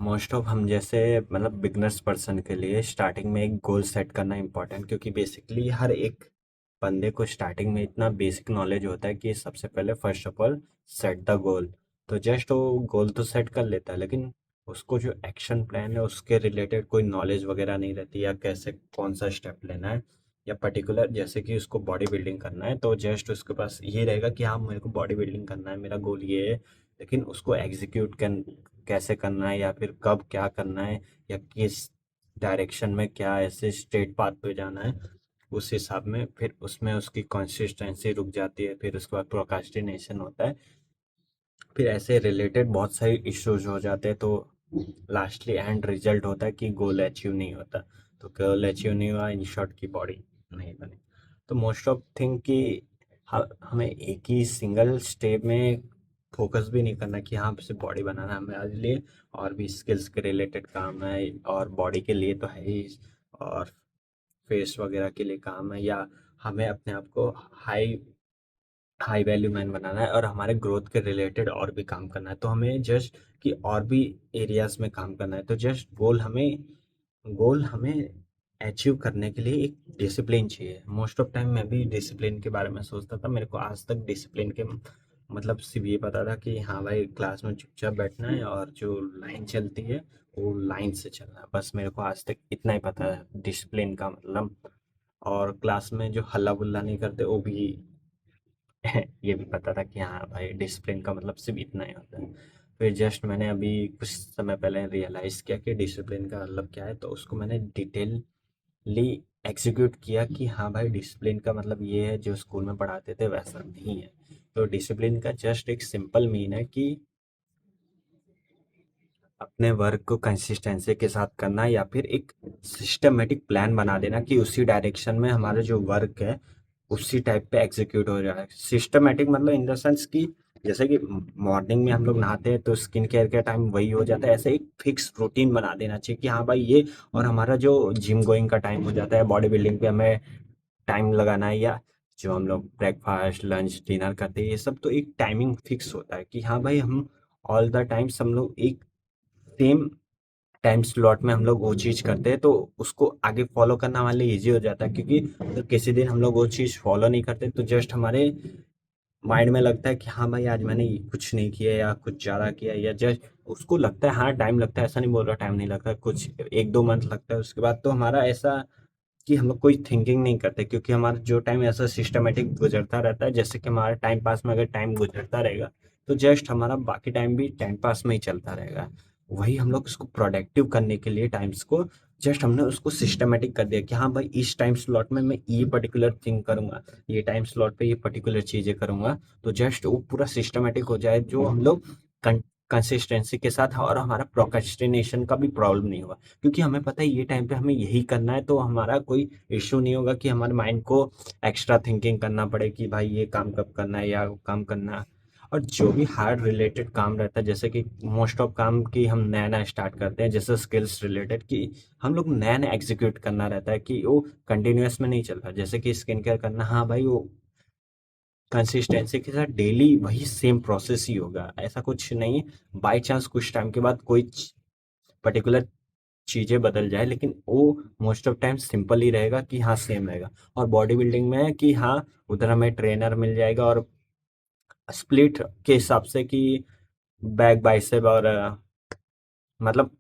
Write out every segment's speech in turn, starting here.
Most of हम जैसे मतलब बिगनर्स पर्सन के लिए स्टार्टिंग में एक गोल सेट करना इम्पोर्टेंट, क्योंकि बेसिकली हर एक बंदे को स्टार्टिंग में इतना बेसिक नॉलेज होता है कि सबसे पहले first of all set the goal. तो जस्ट वो गोल तो सेट कर लेता है, लेकिन उसको जो एक्शन प्लान है उसके रिलेटेड कोई नॉलेज वगैरह नहीं रहती, या कैसे कौन सा स्टेप लेना है, या पर्टिकुलर जैसे कि उसको बॉडी बिल्डिंग करना है तो जस्ट उसके पास ये रहेगा कि हाँ मेरे को बॉडी बिल्डिंग करना है, मेरा गोल ये है। लेकिन उसको एग्जीक्यूट कैसे करना है, या फिर कब क्या करना है, या किस डायरेक्शन में क्या ऐसे स्ट्रेट पाथ पे जाना है, उस हिसाब में फिर उसमें उसकी कंसिस्टेंसी रुक जाती है, फिर उसके बाद प्रोक्रास्टिनेशन होता है, फिर ऐसे रिलेटेड बहुत सारे इश्यूज हो जाते हैं, तो लास्टली एंड रिजल्ट होता है कि गोल अचीव नहीं होता। तो गोल अचीव नहीं हुआ, इन शॉर्ट की बॉडी नहीं बनी। तो मोस्ट ऑफ थिंग कि हमें एक ही सिंगल स्टेप में फोकस भी नहीं करना कि हाँ सिर्फ बॉडी बनाना है, हमें आज लिए और भी स्किल्स के रिलेटेड काम है, और बॉडी के लिए तो है ही, और फेस वगैरह के लिए काम है, या हमें अपने आप को हाई हाई वैल्यू मैन बनाना है और हमारे ग्रोथ के रिलेटेड और भी काम करना है, तो हमें जस्ट कि और भी एरियाज में काम करना है, तो जस्ट गोल हमें अचीव करने के लिए एक डिसिप्लिन चाहिए। मोस्ट ऑफ टाइम मैं भी डिसिप्लिन के बारे में सोचता था, मेरे को आज तक डिसिप्लिन के मतलब सिर्फ ये पता था कि हाँ भाई क्लास में चुपचाप बैठना है और जो लाइन चलती है वो लाइन से चलना है, बस मेरे को आज तक इतना ही पता है डिसिप्लिन का मतलब। और क्लास में जो हल्ला गुल्ला नहीं करते वो भी ये भी पता था कि हाँ भाई डिसिप्लिन का मतलब सिर्फ इतना ही होता है। फिर जस्ट मैंने अभी कुछ समय पहले रियलाइज़ किया कि डिसिप्लिन का मतलब क्या है, तो उसको मैंने डिटेलली एग्जीक्यूट किया कि हाँ भाई डिसिप्लिन का मतलब ये है जो स्कूल में पढ़ाते थे वैसा नहीं है। तो डिसिप्लिन का जस्ट एक सिंपल मीन है कि अपने वर्क को कंसिस्टेंसी के साथ करना, या फिर एक सिस्टमेटिक प्लान बना देना कि उसी डायरेक्शन में हमारा जो वर्क है उसी टाइप पे एग्जीक्यूट हो जाए। सिस्टमेटिक मतलब इन द सेंस कि जैसे कि मॉर्निंग में हम लोग नहाते हैं तो स्किन केयर का टाइम वही हो जाता है, ऐसे एक फिक्स रूटीन बना देना चाहिए कि हाँ भाई ये, और हमारा जो जिम गोइंग का टाइम हो जाता है, बॉडी बिल्डिंग पे हमें टाइम लगाना है, या जो हम लोग ब्रेकफास्ट लंच डिनर करते हैं ये सब, तो एक टाइमिंग फिक्स होता है कि हाँ भाई हम ऑल द टाइम्स हम लोग एक सेम टाइम स्लॉट में हम लोग वो चीज़ करते हैं, तो उसको आगे फॉलो करना हमारे लिए ईजी हो जाता है, क्योंकि अगर किसी दिन हम लोग वो चीज़ फॉलो नहीं करते तो जस्ट हमारे माइंड में लगता है कि हाँ भाई आज मैंने कुछ नहीं किया या कुछ ज़्यादा किया, या जस्ट उसको लगता है हाँ टाइम लगता है, ऐसा नहीं बोल रहा टाइम नहीं लगता, कुछ एक दो मंथ लगता है, उसके बाद तो हमारा ऐसा कि हम लोग कोई थिंकिंग नहीं करते, क्योंकि हमारा जो टाइम ऐसा सिस्टमेटिक गुजरता रहता है, जैसे कि हमारा टाइम पास में अगर टाइम गुजरता रहेगा तो जस्ट हमारा बाकी टाइम भी टाइम पास में ही चलता रहेगा। वही हम लोग उसको प्रोडक्टिव करने के लिए टाइम्स को जस्ट हमने उसको सिस्टमेटिक कर दिया कि हाँ भाई इस टाइम स्लॉट में मैं ये पर्टिकुलर थिंग करूंगा, ये टाइम स्लॉट पे ये पर्टिकुलर चीजें करूंगा, तो जस्ट वो पूरा सिस्टमेटिक हो जाए, जो हम लोग कंसिस्टेंसी के साथ, और हमारा प्रोक्रेस्टिनेशन का भी प्रॉब्लम नहीं होगा, क्योंकि हमें पता है ये टाइम पे हमें यही करना है, तो हमारा कोई इश्यू नहीं होगा कि हमारे माइंड को एक्स्ट्रा थिंकिंग करना पड़े कि भाई ये काम कब करना है या वो काम करना है। और जो भी हार्ड रिलेटेड काम रहता है, जैसे कि मोस्ट ऑफ काम की हम नया नया स्टार्ट करते हैं, जैसे स्किल्स रिलेटेड कि हम लोग नया नया एग्जीक्यूट करना रहता है कि वो कंटिन्यूअस में नहीं चलता, जैसे कि स्किन केयर करना, हाँ भाई वो कंसिस्टेंसी के साथ डेली वही सेम प्रोसेस ही होगा, ऐसा कुछ नहीं बाई चांस कुछ टाइम के बाद कोई पर्टिकुलर चीज़ें बदल जाए, लेकिन वो मोस्ट ऑफ टाइम सिंपल ही रहेगा कि हाँ सेम रहेगा। और बॉडी बिल्डिंग में है कि हाँ उधर हमें ट्रेनर मिल जाएगा, और स्प्लिट के हिसाब से कि बैक बाइसेप और मतलब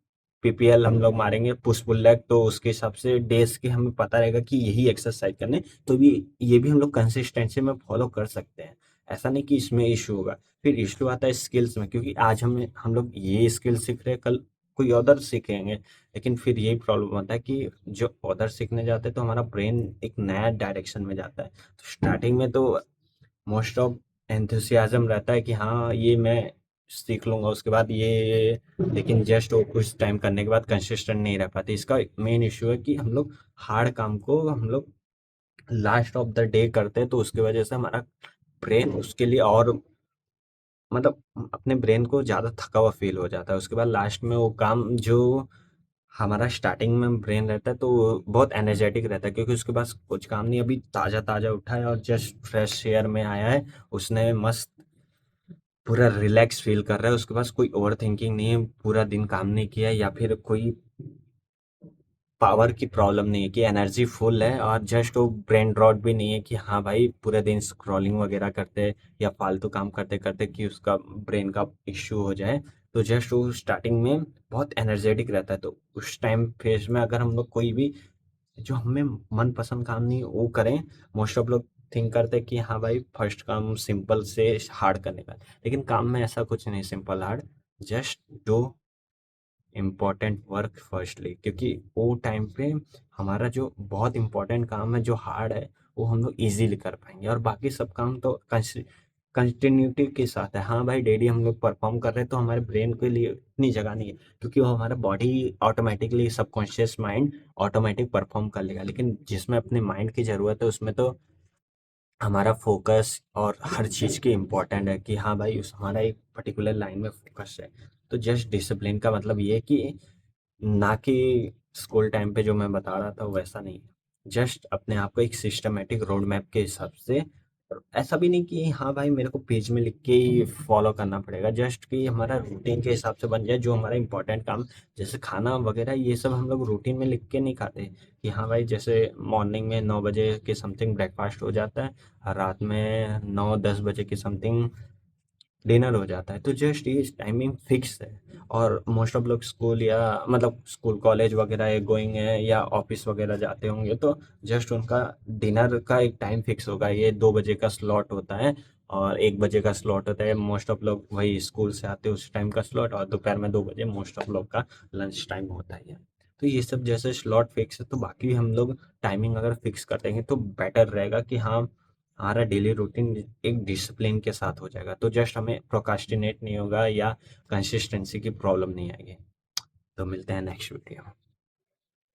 पीपीएल हम लोग मारेंगे पुश पुल लेग, तो उसके हिसाब से डेज के हमें पता रहेगा कि यही एक्सरसाइज करने, तो भी ये भी हम लोग कंसिस्टेंसी में फॉलो कर सकते हैं। ऐसा नहीं कि इसमें इशू होगा। फिर इशू आता है स्किल्स में, क्योंकि आज हम लोग ये स्किल सीख रहे हैं, कल कोई अदर सीखेंगे, लेकिन फिर यही प्रॉब्लम होता है कि जो अदर सीखने जाते हैं तो हमारा ब्रेन एक नया डायरेक्शन में जाता है, तो स्टार्टिंग में तो मोस्ट ऑफ एंथुसियाज्म रहता है कि हाँ ये मैं सीख लूँगा उसके बाद लेकिन जस्ट वो कुछ टाइम करने के बाद कंसिस्टेंट नहीं रह पाते। इसका मेन इशू है कि हम लोग हार्ड काम को हम लोग लास्ट ऑफ द डे करते हैं, तो उसकी वजह से हमारा ब्रेन उसके लिए और मतलब अपने ब्रेन को ज़्यादा थका हुआ फील हो जाता है, उसके बाद लास्ट में वो काम जो हमारा स्टार्टिंग में ब्रेन रहता है तो वो बहुत एनर्जेटिक रहता है, क्योंकि उसके पास कुछ काम नहीं, अभी ताज़ा ताज़ा उठा है और जस्ट फ्रेश एयर में आया है, उसने मस्त पूरा रिलैक्स फील कर रहा है, उसके पास कोई ओवर थिंकिंग नहीं है, पूरा दिन काम नहीं किया या फिर कोई पावर की प्रॉब्लम नहीं है, कि एनर्जी फुल है और जस्ट वो ब्रेन ड्रॉट भी नहीं है कि हाँ भाई पूरे दिन स्क्रॉलिंग वगैरह करते या फालतू काम करते करते कि उसका ब्रेन का इश्यू हो जाए। तो जस्ट वो स्टार्टिंग में बहुत एनर्जेटिक रहता है, तो उस टाइम फेज में अगर हम लोग कोई भी जो हमें मनपसंद काम नहीं वो करें, मोस्ट ऑफ लोग थिंक करते हैं कि हाँ भाई फर्स्ट काम सिंपल से हार्ड करने का, लेकिन काम में ऐसा कुछ नहीं simple hard, just do important work firstly, क्योंकि वो टाइम पे हमारा जो बहुत इम्पोर्टेंट काम है जो हार्ड है वो हम लोग इजीली कर पाएंगे, और बाकी सब काम तो कंटिन्यूटी के साथ है। हाँ भाई डेली हम लोग परफॉर्म कर रहे हैं तो हमारे ब्रेन के लिए इतनी जगह नहीं है, क्योंकि वो हमारा body automatically subconscious mind automatic perform कर लेगा, लेकिन जिसमें अपने माइंड की ज़रूरत है उसमें तो हमारा फोकस और हर चीज़ की इम्पोर्टेंट है कि हाँ भाई उस हमारा एक पर्टिकुलर लाइन में फोकस है। तो जस्ट डिसिप्लिन का मतलब ये है कि ना कि स्कूल टाइम पे जो मैं बता रहा था वैसा नहीं है। जस्ट अपने आप को एक सिस्टमैटिक रोड मैप के हिसाब से, और ऐसा भी नहीं कि हाँ भाई मेरे को पेज में लिख के ही फॉलो करना पड़ेगा, जस्ट कि हमारा रूटीन के हिसाब से बन जाए, जो हमारा इंपॉर्टेंट काम जैसे खाना वगैरह ये सब हम लोग रूटीन में लिख के नहीं खाते, कि हाँ भाई जैसे मॉर्निंग में 9 बजे के समथिंग ब्रेकफास्ट हो जाता है और रात में 9-10 बजे के समथिंग डिनर हो जाता है, तो जस्ट ये टाइमिंग फिक्स है। और मोस्ट ऑफ लोग स्कूल या मतलब स्कूल कॉलेज वगैरह गोइंग है या ऑफिस वगैरह जाते होंगे, तो जस्ट उनका डिनर का एक टाइम फिक्स होगा, ये 2 बजे का स्लॉट होता है और 1 बजे का स्लॉट होता है, मोस्ट ऑफ लोग वही स्कूल से आते हैं उस टाइम का स्लॉट, और दोपहर में 2 बजे मोस्ट ऑफ लोग का लंच टाइम होता ही है। तो ये सब जैसे स्लॉट फिक्स है, तो बाकी हम लोग टाइमिंग अगर फिक्स कर देंगे तो बेटर रहेगा कि हाँ हमारा डेली रूटीन एक डिसिप्लिन के साथ हो जाएगा, तो जस्ट हमें प्रोकास्टिनेट नहीं होगा या कंसिस्टेंसी की प्रॉब्लम नहीं आएगी। तो मिलते हैं नेक्स्ट वीडियो में।